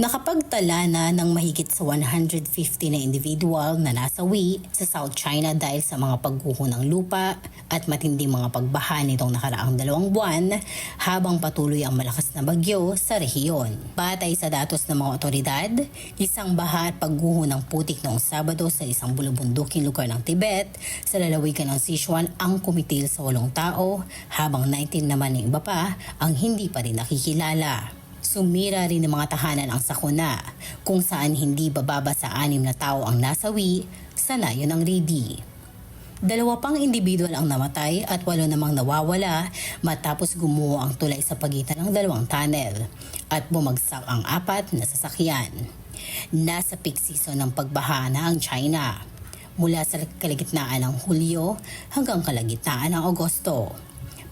Nakapagtala na ng mahigit sa 150 na individual na nasawi sa South China dahil sa mga pagguho ng lupa at matinding mga pagbaha nitong nakaraang 2 buwan habang patuloy ang malakas na bagyo sa rehiyon. Batay sa datos ng mga otoridad, isang baha at pagguho ng putik noong Sabado sa isang bulubunduking lugar ng Tibet sa lalawigan ng Sichuan ang kumitil sa 8 tao habang 19 naman ng iba pa ang hindi pa rin nakikilala. Sumira rin ng mga tahanan ang sakuna kung saan hindi bababa sa 6 na tao ang nasawi sa layo ng Ridi. 2 pang individual ang namatay at 8 namang nawawala matapos gumuho ang tulay sa pagitan ng 2 tunnel at bumagsak ang 4 na sasakyan. Nasa peak season ng pagbaha na ang China mula sa kalagitnaan ng Hulyo hanggang kalagitnaan ng Agosto.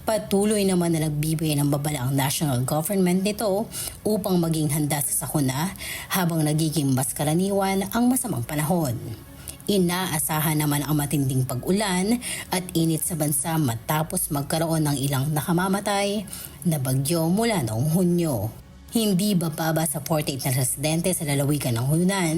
Patuloy naman na nagbibigay ng babala ang national government nito upang maging handa sa sakuna habang nagiging mas karaniwan ang masamang panahon. Inaasahan naman ang matinding pag-ulan at init sa bansa matapos magkaroon ng ilang nakamamatay na bagyo mula noong Hunyo. Hindi bababa sa 48 na residente sa lalawigan ng Hunan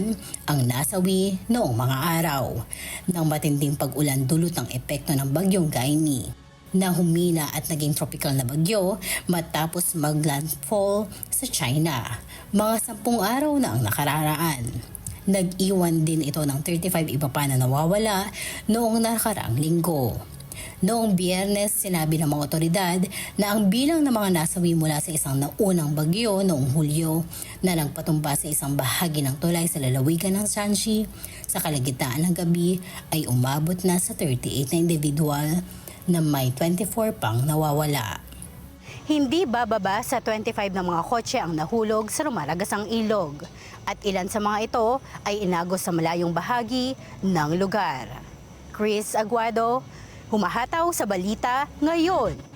ang nasawi noong mga araw ng matinding pag-ulan dulot ng epekto ng bagyong Gaini na humina at naging tropical na bagyo matapos maglandfall sa China. Mga 10 araw na ang nakararaan. Nag-iwan din ito ng 35 iba pa na nawawala noong nakaraang linggo. Noong Biyernes, sinabi ng mga otoridad na ang bilang ng mga nasawi mula sa isang naunang bagyo noong Hulyo na nagpatumba sa isang bahagi ng tulay sa lalawigan ng Shanxi sa kalagitnaan ng gabi ay umabot na sa 38 na individual na may 24 pang nawawala. Hindi bababa sa 25 na mga kotse ang nahulog sa lumalagasang ilog at ilan sa mga ito ay inagos sa malayong bahagi ng lugar. Chris Aguado, humahataw sa balita ngayon.